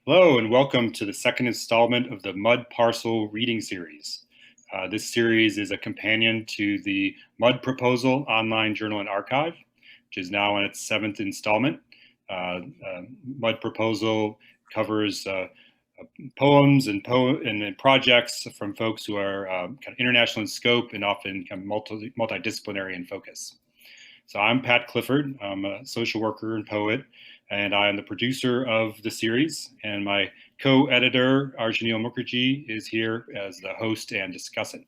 Hello and welcome to the second installment of the MUD Parcel Reading Series. This series is a companion to the MUD Proposal Online Journal and Archive, which is now on its seventh installment. MUD Proposal covers poems and projects from folks who are kind of international in scope and often kind of multidisciplinary in focus. So I'm Pat Clifford. I'm a social worker and poet, and I am the producer of the series. And my co-editor, Aryanil Mukherjee, is here as the host and discussant.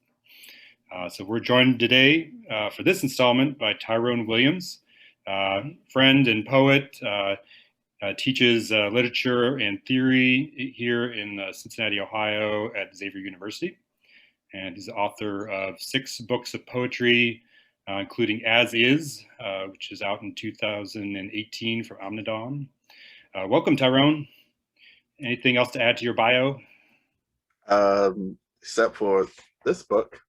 So we're joined today for this installment by Tyrone Williams, friend and poet, teaches literature and theory here in Cincinnati, Ohio at Xavier University. And he's the author of 6 books of poetry, including As Is, which is out in 2018 from Omnidom. Welcome, Tyrone. Anything else to add to your bio? Except for this book.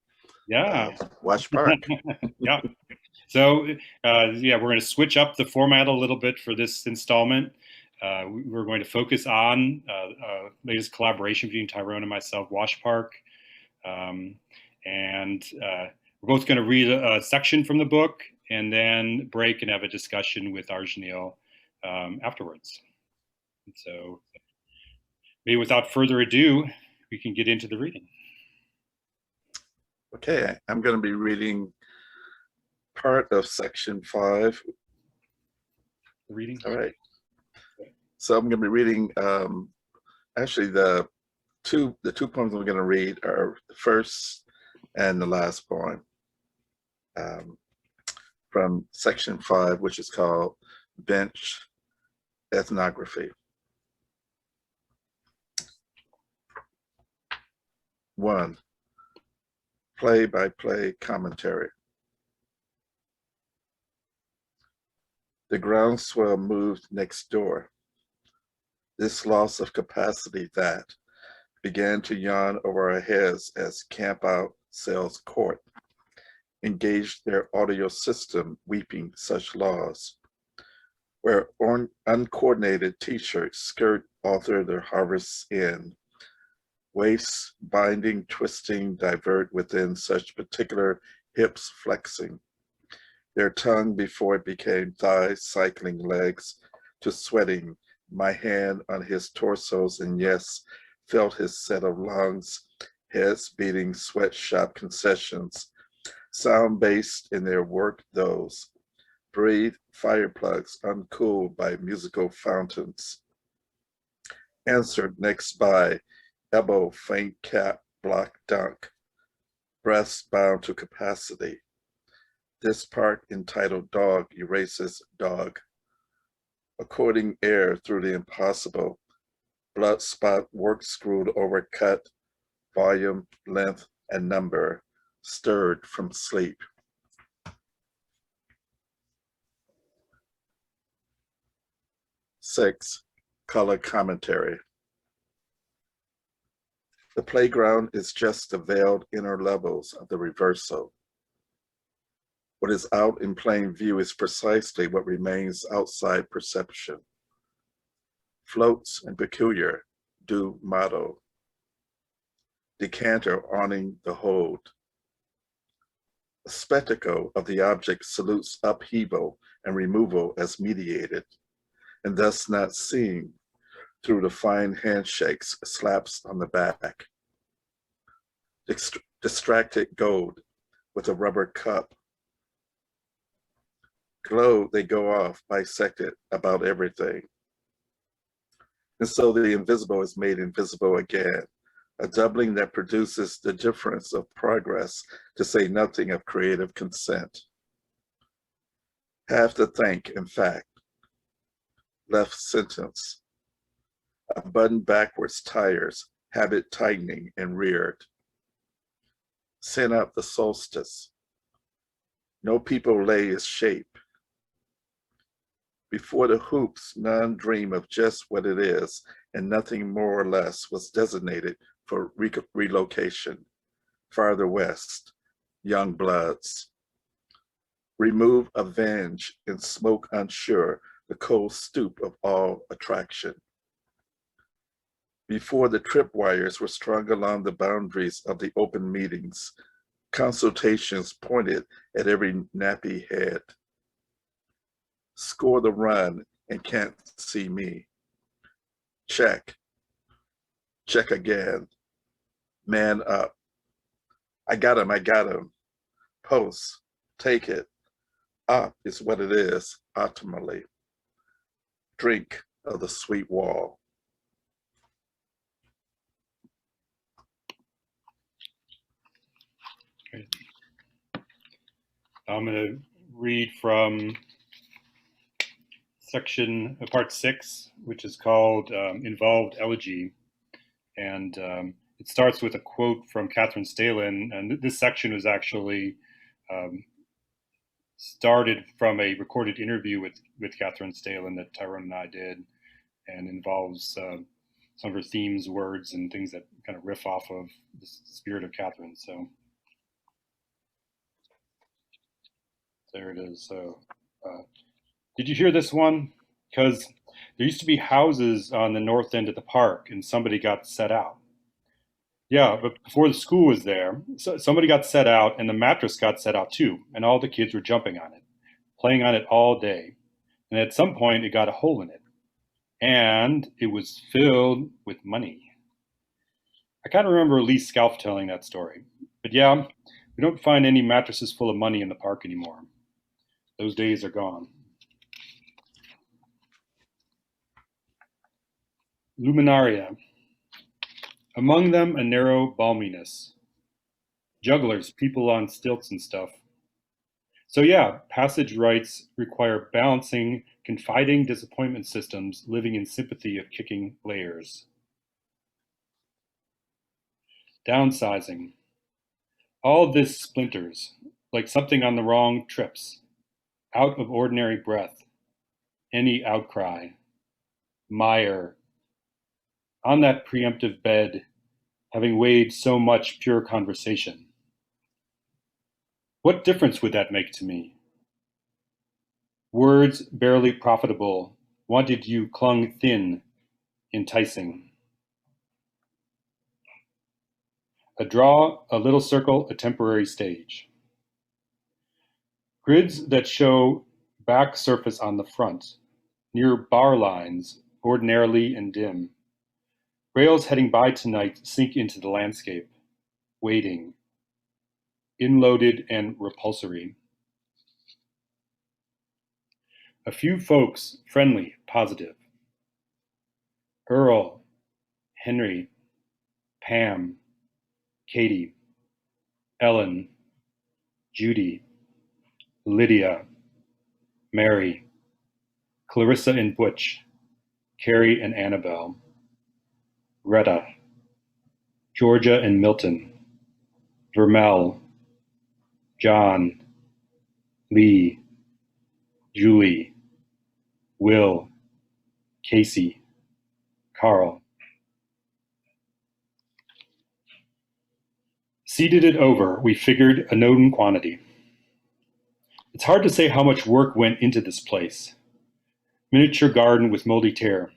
Yeah. WASHPARK. Yeah. So, we're going to switch up the format a little bit for this installment. We're going to focus on latest collaboration between Tyrone and myself, WASHPARK. We're both going to read a section from the book and then break and have a discussion with Aryanil afterwards. And so maybe without further ado, we can get into the reading. Okay, I'm going to be reading part of section 5. The reading? All right. So I'm going to be reading, actually the two poems I'm going to read are the first and the last poem. From section 5, which is called Bench Ethnography. 1. Play-by-play commentary. The groundswell moved next door. This loss of capacity that began to yawn over our heads as camp-out sales court engaged their audio system weeping such laws, where uncoordinated t-shirts skirt author their harvests in, waists binding, twisting, divert within such particular hips flexing, their tongue before it became thighs cycling legs to sweating, my hand on his torsos and yes, felt his set of lungs, heads beating sweatshop concessions, sound-based in their work those, breathe fire plugs uncooled by musical fountains. Answered next by elbow faint cap block dunk, breasts bound to capacity. This part entitled Dog erases dog. According air through the impossible, blood spot work screwed over cut, volume, length, and number, stirred from sleep. Six, color commentary. The playground is just the veiled inner levels of the reversal. What is out in plain view is precisely what remains outside perception. Floats and peculiar, do motto. Decanter awning the hold. The spectacle of the object salutes upheaval and removal as mediated, and thus not seen through the fine handshakes, slaps on the back. Distracted gold with a rubber cup. Glow, they go off, bisected about everything. And so the invisible is made invisible again, a doubling that produces the difference of progress, to say nothing of creative consent. Have to think, in fact. Left sentence. A button backwards tires, habit tightening and reared. Send up the solstice. No people lay its shape. Before the hoops, none dream of just what it is, and nothing more or less was designated for relocation. Farther west, young bloods. Remove avenge and smoke unsure the cold stoop of all attraction. Before the tripwires were strung along the boundaries of the open meetings, consultations pointed at every nappy head. Score the run and can't see me. Check. Check again. Man up. I got him. Post. Take it. Up is what it is, optimally. Drink of the sweet wall. Okay. I'm going to read from section part 6, which is called Involved Elegy. And it starts with a quote from Catherine Stalin. And this section was actually started from a recorded interview with Catherine Stalin that Tyrone and I did, and involves some of her themes, words, and things that kind of riff off of the spirit of Catherine. So there it is. So did you hear this one? Because there used to be houses on the north end of the park, and somebody got set out. Yeah, but before the school was there, somebody got set out, and the mattress got set out too, and all the kids were jumping on it, playing on it all day. And at some point, it got a hole in it, and it was filled with money. I kind of remember Lee Scalf telling that story. But yeah, we don't find any mattresses full of money in the park anymore. Those days are gone. Luminaria. Among them, a narrow balminess. Jugglers, people on stilts and stuff. So yeah, passage rights require balancing confiding disappointment systems living in sympathy of kicking layers. Downsizing. All of this splinters, like something on the wrong trips, out of ordinary breath, any outcry, mire, on that preemptive bed, having weighed so much pure conversation. What difference would that make to me? Words barely profitable, wanted you clung thin, enticing. A draw, a little circle, a temporary stage. Grids that show back surface on the front, near bar lines, ordinarily and dim. Rails heading by tonight sink into the landscape, waiting, inloaded and repulsory. A few folks, friendly, positive. Earl, Henry, Pam, Katie, Ellen, Judy, Lydia, Mary, Clarissa and Butch, Carrie and Annabelle, Greta, Georgia and Milton, Vermel, John, Lee, Julie, Will, Casey, Carl. Seeded it over, we figured a known quantity. It's hard to say how much work went into this place. Miniature garden with moldy tear.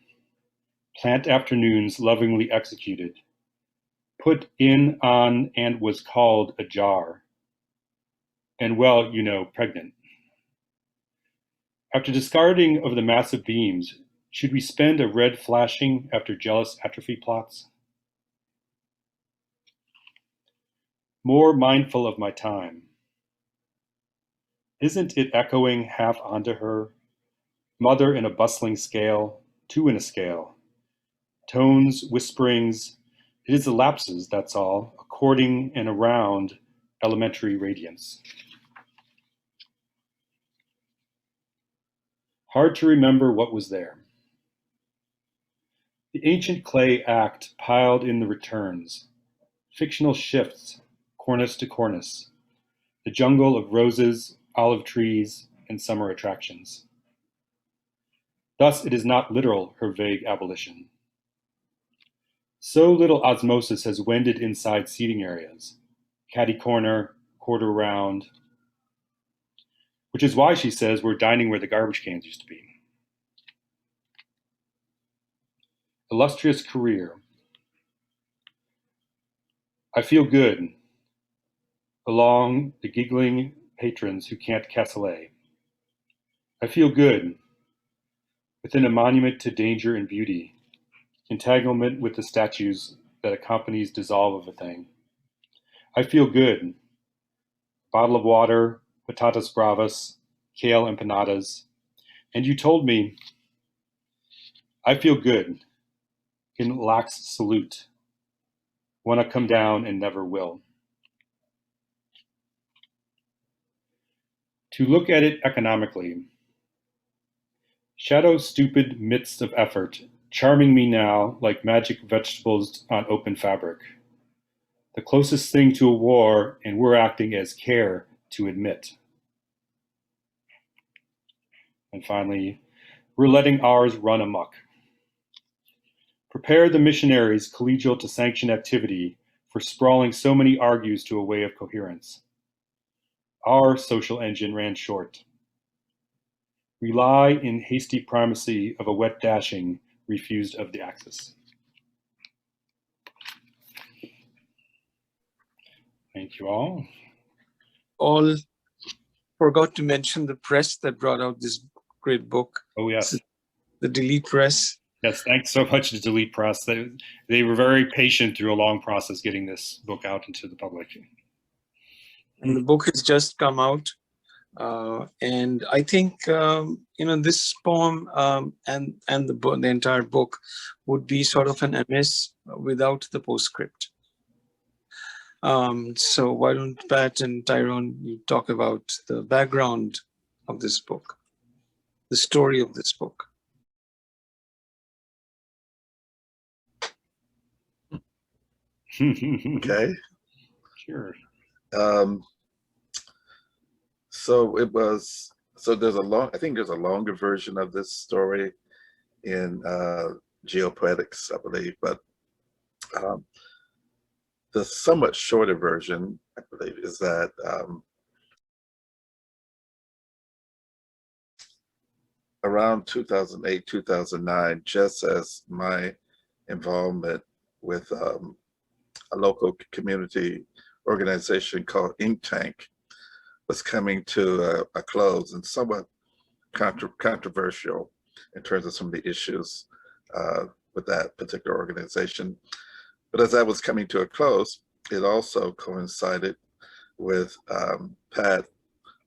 Plant afternoons lovingly executed. Put in, on, and was called a jar. And well, you know, pregnant. After discarding of the massive beams, should we spend a red flashing after jealous atrophy plots? More mindful of my time. Isn't it echoing half onto her? Mother in a bustling scale, two in a scale. Tones, whisperings, it is the lapses, that's all, according and around elementary radiance. Hard to remember what was there. The ancient clay act piled in the returns, fictional shifts, cornice to cornice, the jungle of roses, olive trees, and summer attractions. Thus, it is not literal, her vague abolition. So little osmosis has wended inside seating areas, caddy corner, quarter round, which is why she says we're dining where the garbage cans used to be. Illustrious career, I feel good along the giggling patrons who can't cassoulet. I feel good within a monument to danger and beauty, entanglement with the statues that accompanies dissolve of a thing. I feel good. Bottle of water, patatas bravas, kale empanadas. And you told me, I feel good in lax salute. Wanna come down and never will. To look at it economically, shadow stupid midst of effort, charming me now like magic vegetables on open fabric. The closest thing to a war, and we're acting as care to admit. And finally, we're letting ours run amok. Prepare the missionaries collegial to sanction activity for sprawling so many argues to a way of coherence. Our social engine ran short. We lie in hasty primacy of a wet dashing refused of the axis. Thank you all. All forgot to mention the press that brought out this great book. Oh, yes. The Delete Press. Yes, thanks so much to Delete Press. They were very patient through a long process getting this book out into the public. And the book has just come out. And I think, this poem and the entire book would be sort of an MS without the postscript. So why don't Pat and Tyrone, you talk about the background of this book, the story of this book. Okay. Sure. So there's I think there's a longer version of this story in Geopoetics, I believe, but the somewhat shorter version, I believe, is that around 2008, 2009, just as my involvement with a local community organization called Ink Tank was coming to a close and somewhat controversial in terms of some of the issues with that particular organization. But as that was coming to a close, it also coincided with Pat,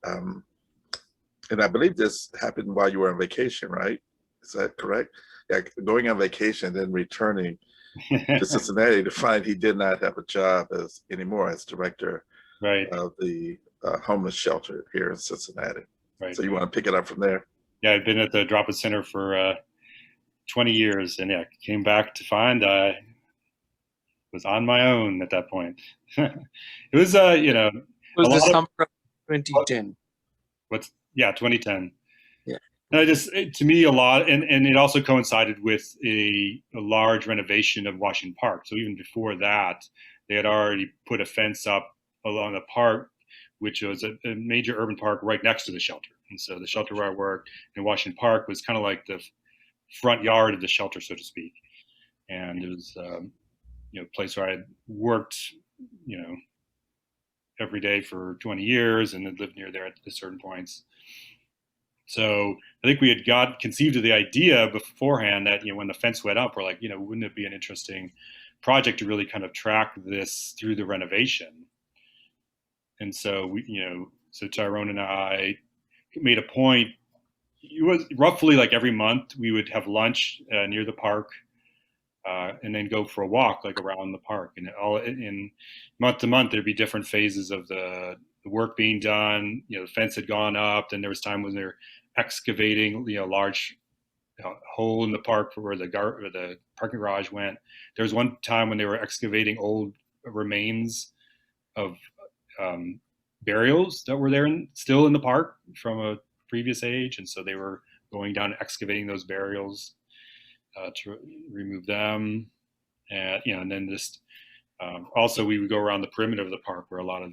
and I believe this happened while you were on vacation, right? Is that correct? Yeah, going on vacation, then returning to Cincinnati to find he did not have a job anymore as director of the homeless shelter here in Cincinnati. Right. So you want to pick it up from there? Yeah, I've been at the Drop-In Center for 20 years, and came back to find I was on my own at that point. It was, it was the summer of 2010. 2010. Yeah. And to me, a lot, and it also coincided with a large renovation of Washington Park. So even before that, they had already put a fence up along the park, which was a major urban park right next to the shelter. And so the shelter where I worked in Washington Park was kind of like the front yard of the shelter, so to speak. And it was, a place where I had worked, every day for 20 years and had lived near there at certain points. So I think we had conceived of the idea beforehand that, when the fence went up, we're like, wouldn't it be an interesting project to really kind of track this through the renovation? And so so Tyrone and I made a point. It was roughly like every month we would have lunch near the park, and then go for a walk like around the park. And in month to month there'd be different phases of the work being done. The fence had gone up, and there was time when they're excavating large hole in the park where the parking garage went. There was one time when they were excavating old remains of burials that were there still in the park from a previous age, and so they were going down and excavating those burials to remove them. And then just also we would go around the perimeter of the park where a lot of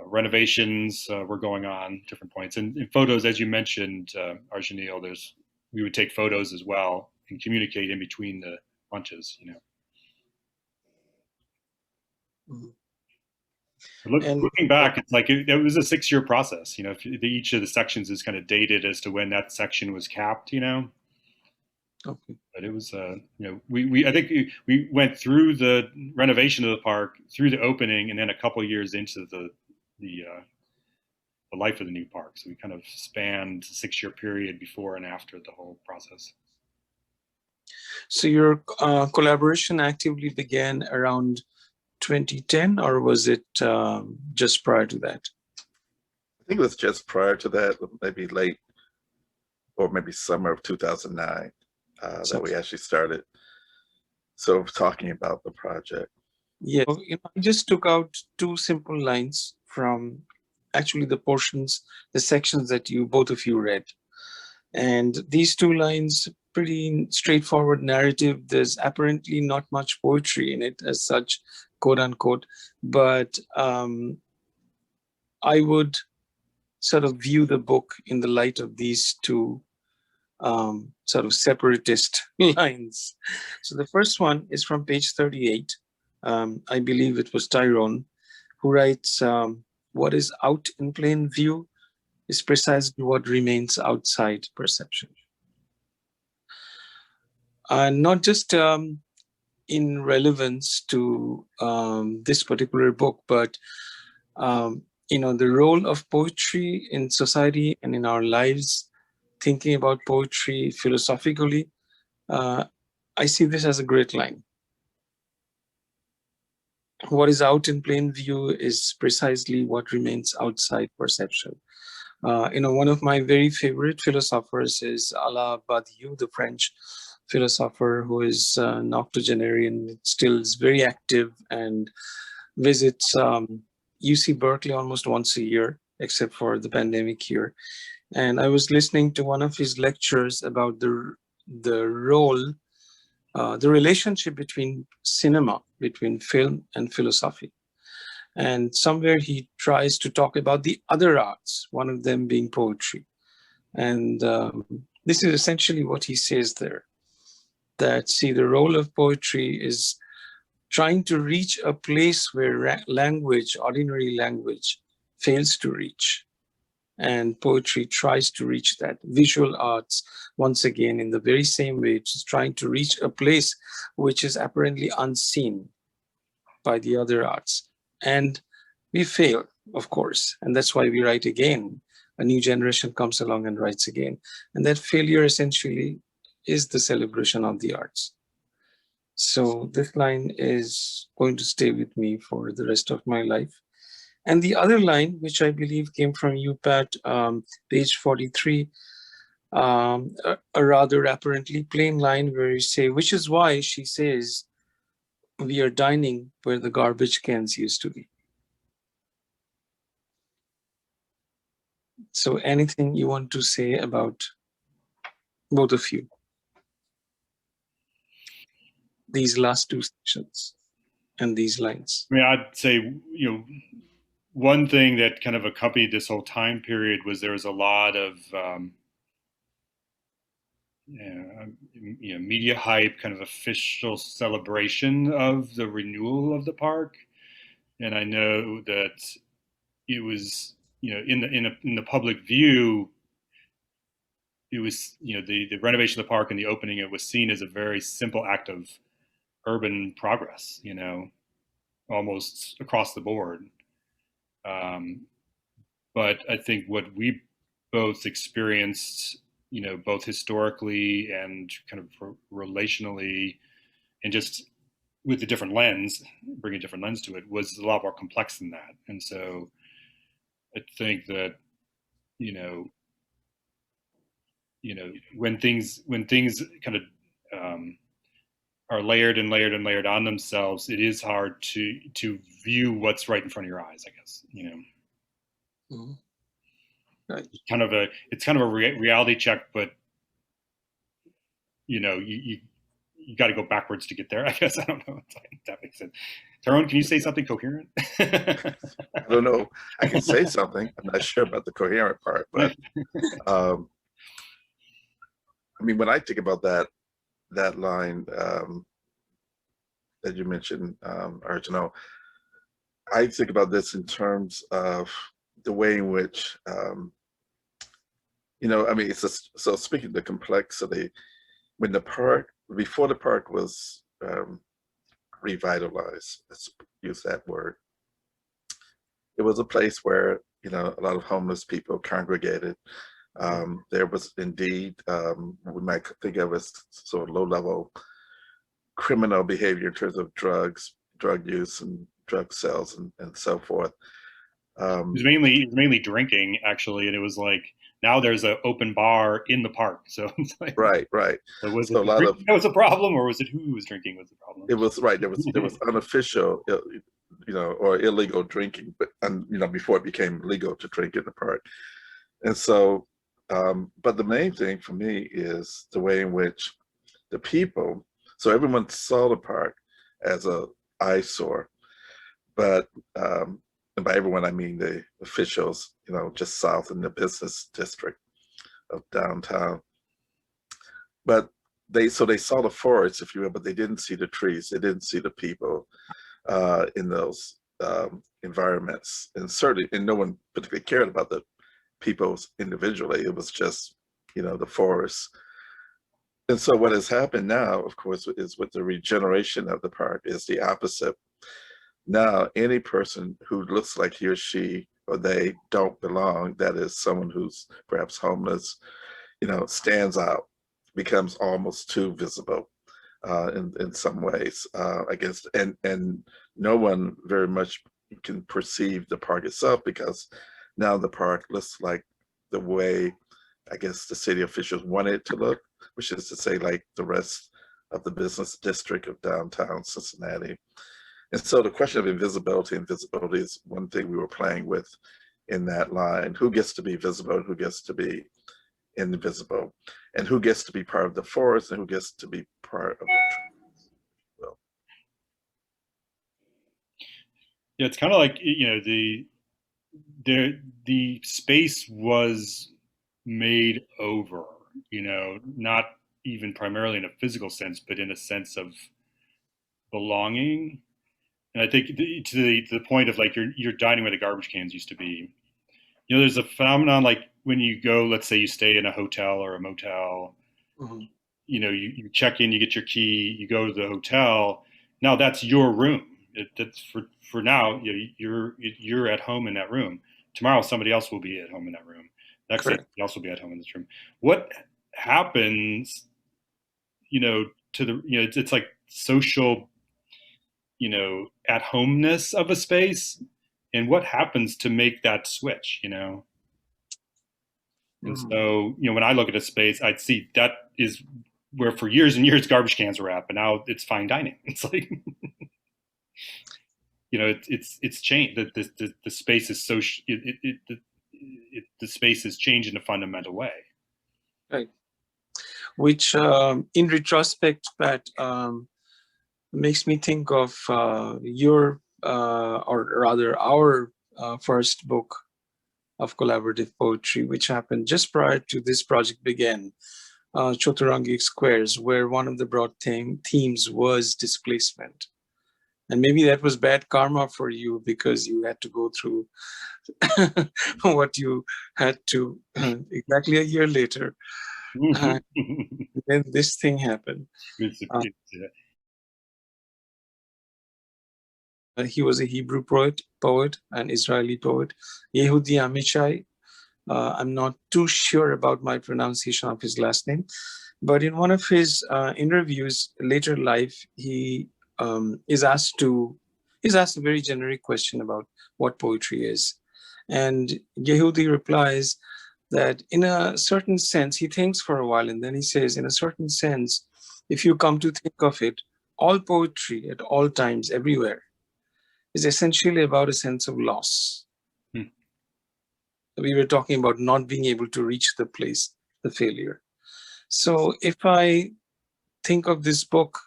renovations were going on, different points. And in photos, as you mentioned, Aryanil, we would take photos as well and communicate in between the bunches. Mhm. Looking back, it's like it was a 6-year process. You know, each of the sections is kind of dated as to when that section was capped. You know. Okay. But it was, you know, I think we went through the renovation of the park, through the opening, and then a couple of years into the life of the new park. So we kind of spanned a 6-year period before and after the whole process. So your collaboration actively began around 2010, or was it just prior to that? I think it was just prior to that, maybe late or maybe summer of 2009 that we actually started sort of talking about the project. Yeah, you know, I just took out 2 simple lines from actually the portions, the sections that both of you read. And these 2 lines, pretty straightforward narrative. There's apparently not much poetry in it as such, quote unquote, but I would sort of view the book in the light of these 2 sort of separatist lines. So the first one is from page 38. I believe it was Tyrone who writes, what is out in plain view is precisely what remains outside perception. And not just in relevance to this particular book, but you know, the role of poetry in society and in our lives, thinking about poetry philosophically, I see this as a great line. What is out in plain view is precisely what remains outside perception. You know, one of my very favorite philosophers is Alain Badiou, the French philosopher who is an octogenarian, still is very active and visits UC Berkeley almost once a year, except for the pandemic year. And I was listening to one of his lectures about the role, the relationship between cinema, between film and philosophy. And somewhere he tries to talk about the other arts, one of them being poetry. And this is essentially what he says there, that, see, the role of poetry is trying to reach a place where language, ordinary language, fails to reach. And poetry tries to reach that. Visual arts, once again, in the very same way, it's trying to reach a place which is apparently unseen by the other arts. And we fail, of course, and that's why we write again. A new generation comes along and writes again. And that failure essentially is the celebration of the arts. So this line is going to stay with me for the rest of my life. And the other line, which I believe came from you, Pat, page 43, a rather apparently plain line where you say, which is why she says, we are dining where the garbage cans used to be. So anything you want to say about both of you? These last 2 sections and these lines. I mean, I'd say, you know, one thing that kind of accompanied this whole time period was there was a lot of you know, media hype, kind of official celebration of the renewal of the park. And I know that it was, you know, in the public view, it was, you know, the renovation of the park and the opening, it was seen as a very simple act of urban progress, you know, almost across the board. But I think what we both experienced, you know, both historically and kind of relationally, and just with a different lens, bringing a different lens to it, was a lot more complex than that. And so I think that, you know, when things kind of are layered and layered and layered on themselves, it is hard to view what's right in front of your eyes, I guess, you know. Mm-hmm. Right. It's kind of a reality check, but you know, you got to go backwards to get there, I guess. I don't know if that makes sense. Tyrone, can you say something coherent? I don't know. I can say something. I'm not sure about the coherent part, but I mean, when I think about that line that you mentioned, Aryanil, I think about this in terms of the way in which, you know, I mean, so speaking of the complexity, when the park, before the park was revitalized, let's use that word, it was a place where, you know, a lot of homeless people congregated. There was indeed, we might think of as sort of low-level criminal behavior in terms of drugs, drug use and drug sales and so forth. It was mainly drinking, actually, and it was like now there's an open bar in the park. So it's like, Right. so was So it a the lot of, drinking that was a problem, or was it who was drinking was the problem? it was right. There was unofficial, you know, or illegal drinking, but you know, before it became legal to drink in the park. And so, but the main thing for me is the way in which the people. So everyone saw the park as a eyesore, but and by everyone I mean the officials, you know, just south in the business district of downtown. But they saw the forest, if you will, but they didn't see the trees. They didn't see the people in those environments, and certainly, and no one particularly cared about the peoples individually. It was just, you know, the forest. And so what has happened now, of course, is with the regeneration of the park is the opposite. Now, any person who looks like he or she or they don't belong, that is someone who's perhaps homeless, you know, stands out, becomes almost too visible in some ways, I guess, and no one very much can perceive the park itself because now the park looks like the way, I guess, the city officials want it to look, which is to say like the rest of the business district of downtown Cincinnati. And so the question of invisibility and visibility is one thing we were playing with in that line. Who gets to be visible and who gets to be invisible? And who gets to be part of the forest and who gets to be part of the trees? Well, Yeah, it's kind of like, you know, the space was made over, you know, not even primarily in a physical sense, but in a sense of belonging. And I think to the point of like you're dining where the garbage cans used to be. You know, there's a phenomenon like when you go, let's say you stay in a hotel or a motel, you know, you check in, you get your key, you go to the hotel. Now that's your room. That's for now. You know, you're at home in that room. Tomorrow somebody else will be at home in that room. Next day Correct. somebody else will be at home in this room. What happens, you know, to the, you know, it's like social, you know, at homeness of a space, and what happens to make that switch, you know? And so, you know, when I look at a space, I'd see that is where for years and years garbage cans were at, but now it's fine dining. It's like, you know, it's changed. The space is so the space has changed in a fundamental way. Right. Which, in retrospect, Pat, makes me think of your, or rather our first book of collaborative poetry, which happened just prior to this project began, Choturangic Squares, where one of the broad themes was displacement. And maybe that was bad karma for you because you had to go through what you had to exactly a year later. Then this thing happened. He was a Hebrew poet, an Israeli poet, Yehudi Amichai. I'm not too sure about my pronunciation of his last name, but in one of his interviews later life, he is asked a very generic question about what poetry is. And Yehudi replies that in a certain sense, he thinks for a while, and then he says, in a certain sense, if you come to think of it, all poetry at all times, everywhere, is essentially about a sense of loss. We were talking about not being able to reach the place, the failure. So if I think of this book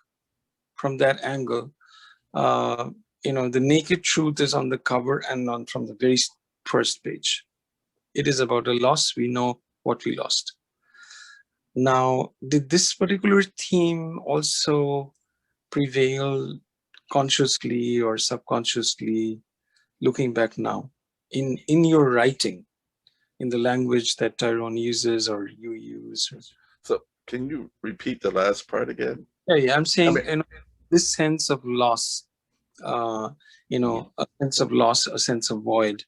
from that angle, you know, the naked truth is on the cover and from the very first page. It is about a loss. We know what we lost. Now, did this particular theme also prevail consciously or subconsciously looking back now, in your writing, in the language that Tyrone uses or you use? So can you repeat the last part again? Yeah, I'm saying, I mean, this sense of loss, a sense of loss, a sense of void.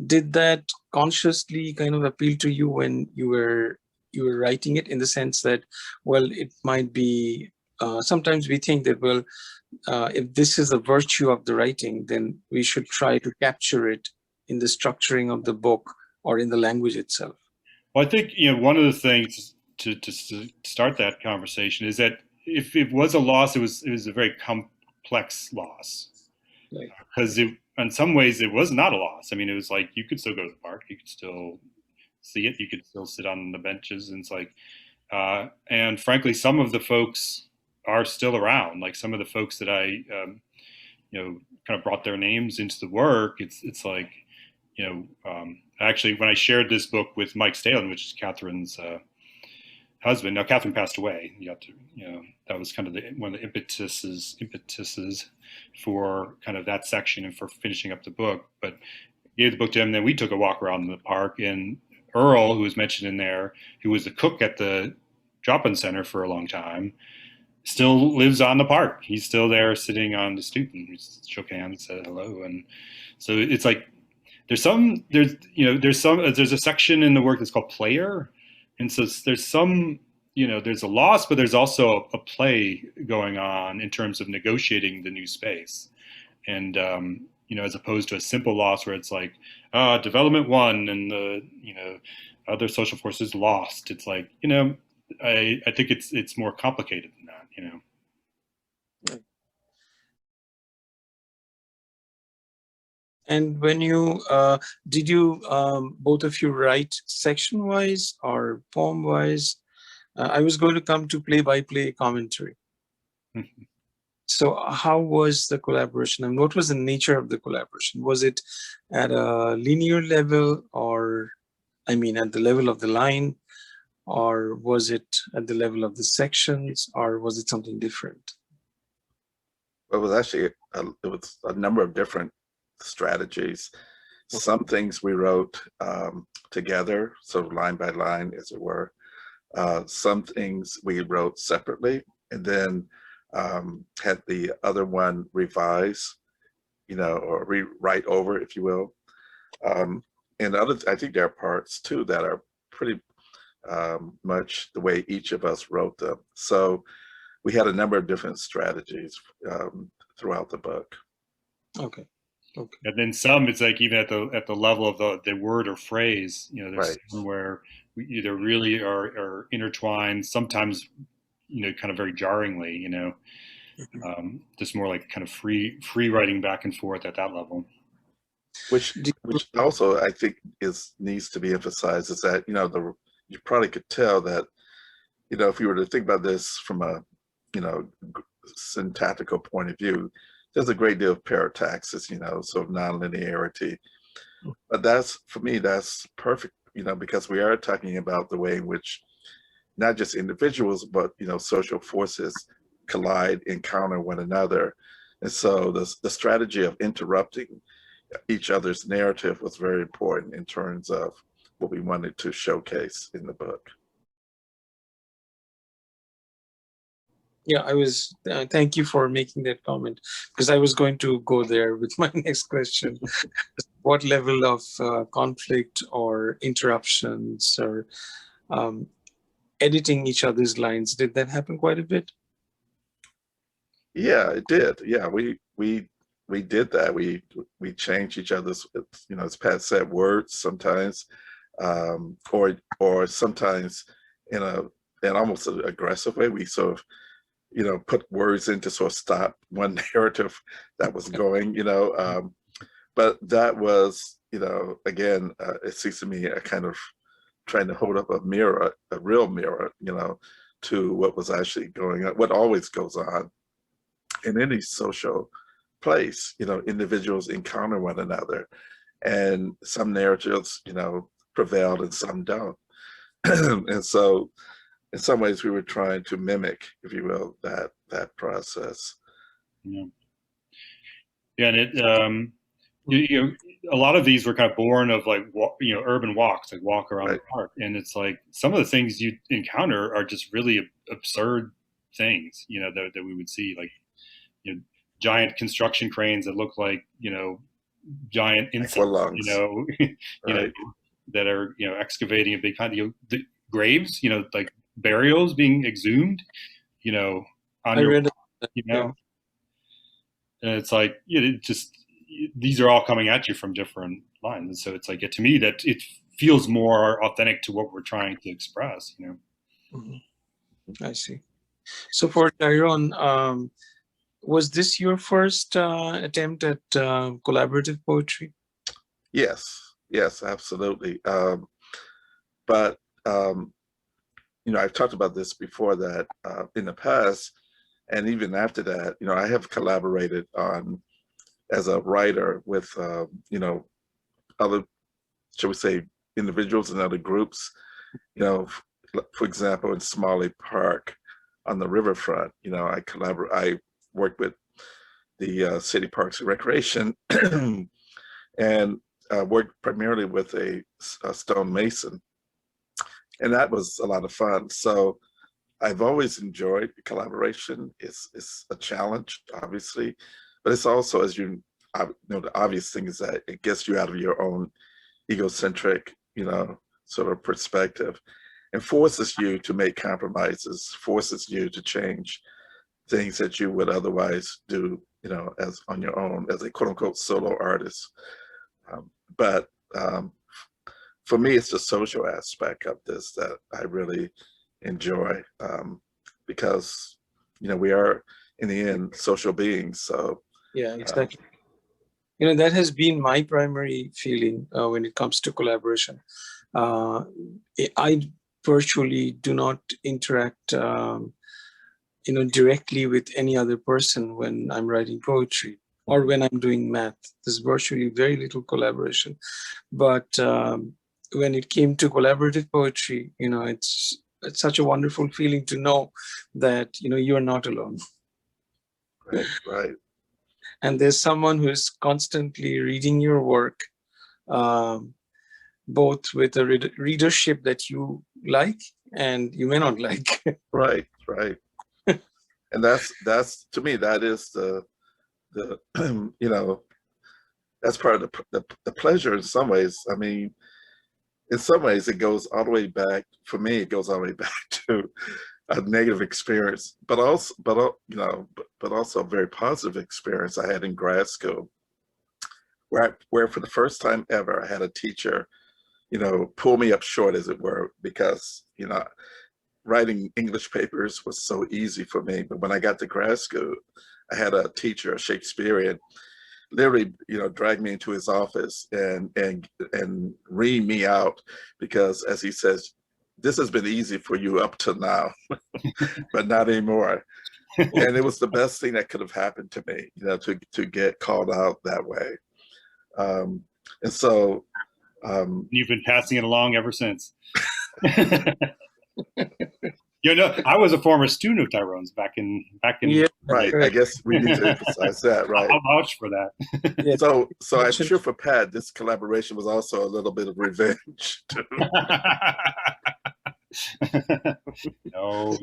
Did that consciously kind of appeal to you when you were writing it, in the sense that, well, it might be, sometimes we think that, well, if this is a virtue of the writing, then we should try to capture it in the structuring of the book or in the language itself. Well, I think, one of the things to start that conversation is that if it was a loss, it was a very complex loss. Right. Because in some ways it was not a loss. I mean, it was like you could still go to the park, you could still see it, you could still sit on the benches, and it's like, and frankly, some of the folks are still around. Like some of the folks that I, kind of brought their names into the work. It's like, actually, when I shared this book with Mike Stalin, which is Catherine's husband. Now, Catherine passed away. You have to, that was kind of one of the impetuses for kind of that section and for finishing up the book. But gave the book to him, and then we took a walk around the park. And Earl, who was mentioned in there, who was the cook at the drop-in center for a long time, still lives on the park. He's still there sitting on the stoop, and we shook hands, said hello. And so it's like, there's a section in the work that's called player. And so there's some, there's a loss, but there's also a play going on in terms of negotiating the new space. And, as opposed to a simple loss where it's like, development won and the, other social forces lost. It's like, I think it's more complicated than that, And when you, did you, both of you write section-wise or poem-wise? I was going to come to play-by-play commentary. So how was the collaboration, and what was the nature of the collaboration? Was it at a linear level, or, I mean, at the level of the line, or was it at the level of the sections, or was it something different? it was actually a number of different strategies. Some things we wrote together, sort of line by line, as it were. Some things we wrote separately, and then had the other one revise, or rewrite over, if you will. And I think there are parts too that are pretty much the way each of us wrote them. So we had a number of different strategies throughout the book. Okay. And then some, it's like even at the level of the word or phrase, there's Right. some where we either really are intertwined, sometimes, kind of very jarringly, just more like kind of free writing back and forth at that level. Which also I think needs to be emphasized is that, you probably could tell that, if you were to think about this from a, syntactical point of view, there's a great deal of paradoxes, sort of nonlinearity. But for me, that's perfect, because we are talking about the way in which not just individuals, but, social forces collide, encounter one another. And so the strategy of interrupting each other's narrative was very important in terms of what we wanted to showcase in the book. Yeah, thank you for making that comment, because I was going to go there with my next question. What level of conflict or interruptions or editing each other's lines, did that happen quite a bit? Yeah, it did. Yeah, we did that. We changed each other's, as Pat said, words sometimes, or sometimes in an almost an aggressive way. We sort of, put words in to sort of stop one narrative that was going, but that was, again, it seems to me a kind of trying to hold up a mirror, a real mirror, to what was actually going on, what always goes on in any social place. Individuals encounter one another, and some narratives, prevailed and some don't. And so in some ways we were trying to mimic, if you will, that process. Yeah. Yeah, and you know, a lot of these were kind of born of like, you know, urban walks, like walk around the park. And it's like some of the things you encounter are just really absurd things, you know, that we would see, like, you know, giant construction cranes that look like, you know, giant insects, you know, you know, that are, you know, excavating a big kind of, you know, the graves, you know, like burials being exhumed, you know, on your, you know, and it's like, it just, these are all coming at you from different lines. And so it's like, to me, that it feels more authentic to what we're trying to express, you know. Mm-hmm. I see. So for Tyrone, was this your first attempt at collaborative poetry? Yes, absolutely. But you know, I've talked about this before, that in the past, and even after that, you know, I have collaborated on, as a writer, with you know, other, shall we say, individuals and other groups. You know, for example, in Smalley Park on the riverfront, you know, I worked with the City Parks and Recreation and worked primarily with a stonemason, and that was a lot of fun. So I've always enjoyed collaboration. It's a challenge, obviously, but it's also, as you know, the obvious thing is that it gets you out of your own egocentric, you know, sort of perspective, and forces you to make compromises, forces you to change things that you would otherwise do, you know, as on your own, as a quote unquote solo artist. But for me, it's the social aspect of this that I really enjoy, because, you know, we are in the end social beings. So yeah, exactly. You know, that has been my primary feeling when it comes to collaboration. I virtually do not interact, you know, directly with any other person when I'm writing poetry or when I'm doing math. There's virtually very little collaboration. But when it came to collaborative poetry, you know, it's such a wonderful feeling to know that, you know, you're not alone. Right. And there's someone who is constantly reading your work, both with a readership that you like and you may not like. Right. And that's to me, that is the you know, that's part of the pleasure in some ways. I mean, in some ways it goes all the way back, for me, it goes all the way back to a negative experience, but also, you know, but also a very positive experience I had in grad school, where for the first time ever, I had a teacher, you know, pull me up short, as it were, because, you know, writing English papers was so easy for me. But when I got to grad school, I had a teacher, a Shakespearean, literally, you know, drag me into his office and ream me out, because, as he says, this has been easy for you up to now, but not anymore. And it was the best thing that could have happened to me, you know, to get called out that way. And so you've been passing it along ever since. You know, I was a former student of Tyrone's back in. Yeah, right. I guess we need to emphasize that, right? I'll vouch for that. Yeah. So I'm sure for Pat, this collaboration was also a little bit of revenge too. No.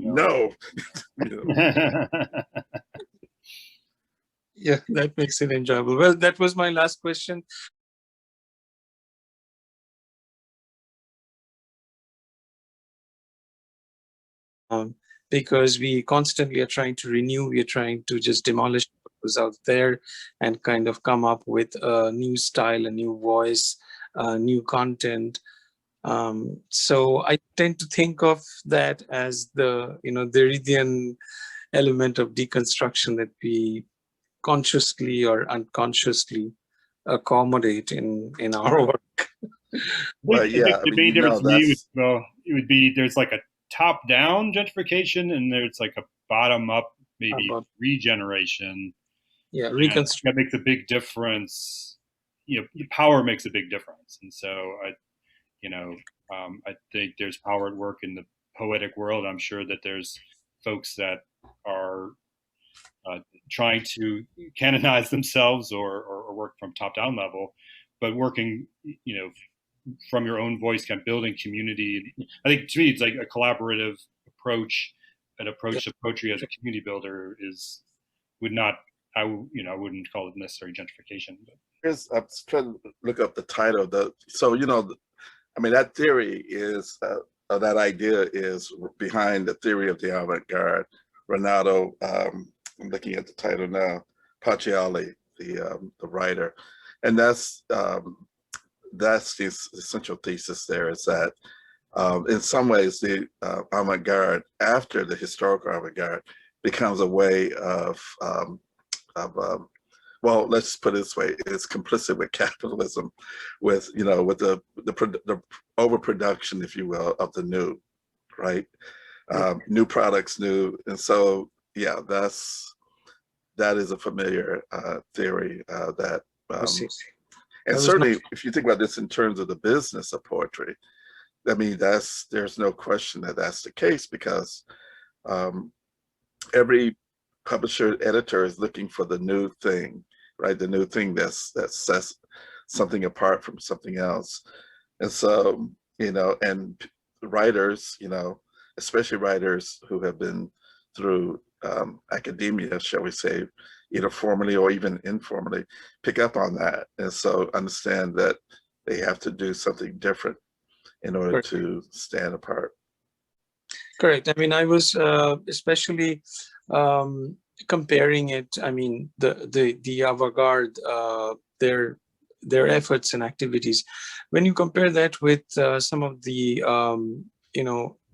Yeah, that makes it enjoyable. Well, that was my last question. Because we constantly are trying to renew, we are trying to just demolish what was out there and kind of come up with a new style, a new voice, new content. So I tend to think of that as the, you know, the Derridian element of deconstruction that we consciously or unconsciously accommodate in our work. But yeah, the main difference for me it would be there's like a top-down gentrification and there's like a bottom-up maybe regeneration. Yeah, reconstruction. That makes a big difference. You know, power makes a big difference, and so I think there's power at work in the poetic world. I'm sure that there's folks that are trying to canonize themselves or work from top-down level, but working, from your own voice, kind of building community. I think to me, it's like a collaborative approach. An approach to poetry as a community builder I wouldn't call it necessary gentrification. But. I'm trying to look up the title. That theory is, that idea is behind the theory of the avant-garde. Renato, I'm looking at the title now, Pacioli, the writer, and that's the essential thesis there, is that in some ways the avant-garde, after the historical avant-garde, becomes a way of well, let's put it this way: it's complicit with capitalism, with the overproduction, if you will, of the new, right? New products, and so yeah, that is a familiar theory that, and certainly if you think about this in terms of the business of poetry, I mean, there's no question that that's the case, because every publisher, editor is looking for the new thing, right? The new thing that sets something apart from something else. And so, and writers, especially writers who have been through academia, shall we say, either formally or even informally, pick up on that. And so understand that they have to do something different in order to stand apart. Correct. I mean, I was especially comparing it. I mean, the avant-garde, their efforts and activities. When you compare that with some of the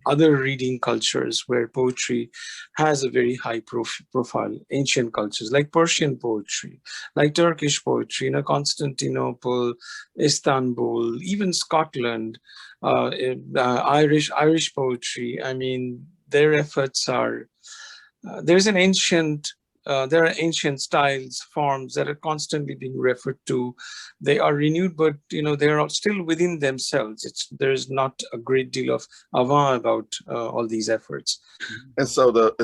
other reading cultures where poetry has a very high profile, ancient cultures like Persian poetry, like Turkish poetry, Constantinople, Istanbul, even Scotland, Irish poetry. I mean, their efforts are, there are ancient styles, forms that are constantly being referred to. They are renewed, but they are still within themselves. There's not a great deal of avant about all these efforts. And so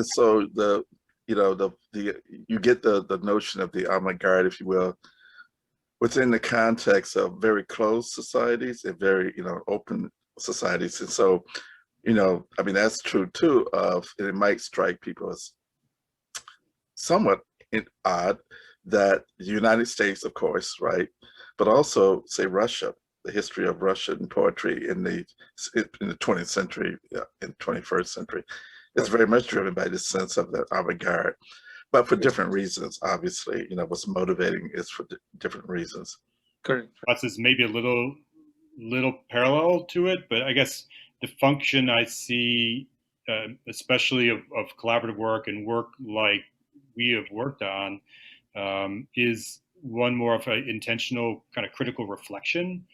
you get the notion of the avant-garde, if you will, within the context of very closed societies and very open societies. And so I mean, that's true too and it might strike people as somewhat odd that the United States, of course, right, but also say Russia, the history of Russian poetry in the 20th century, in 21st century, is very much driven by this sense of the avant-garde, but for different reasons. Obviously, what's motivating is for different reasons. Correct. That's maybe a little parallel to it, but I guess the function I see, especially of collaborative work and work like we have worked on, is one more of an intentional kind of critical reflection.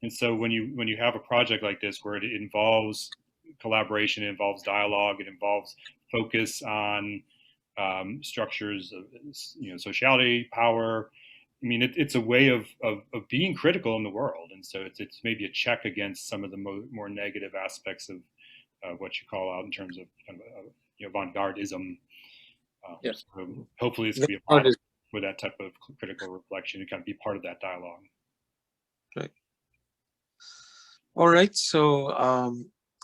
And so when you have a project like this where it involves collaboration, it involves dialogue, it involves focus on structures of sociality, power. I mean, it's a way of being critical in the world, and so it's maybe a check against some of the more negative aspects of what you call out in terms of kind of avant-gardism. Yes. So hopefully, this could be a part with that type of critical reflection and kind of be part of that dialogue. Right. All right. So,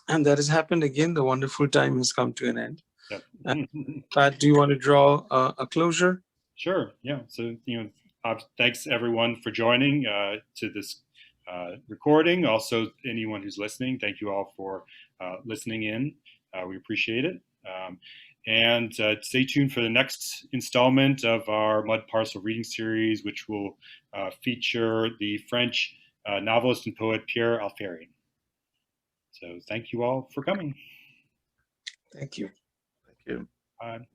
and that has happened again. The wonderful time has come to an end. Yep. Pat, do you want to draw a closure? Sure. Yeah. So thanks everyone for joining to this recording. Also, anyone who's listening, thank you all for listening in. We appreciate it. And stay tuned for the next installment of our MUD Parcel Reading Series, which will feature the French novelist and poet Pierre Alferi. So thank you all for coming. Thank you. Thank you. Bye.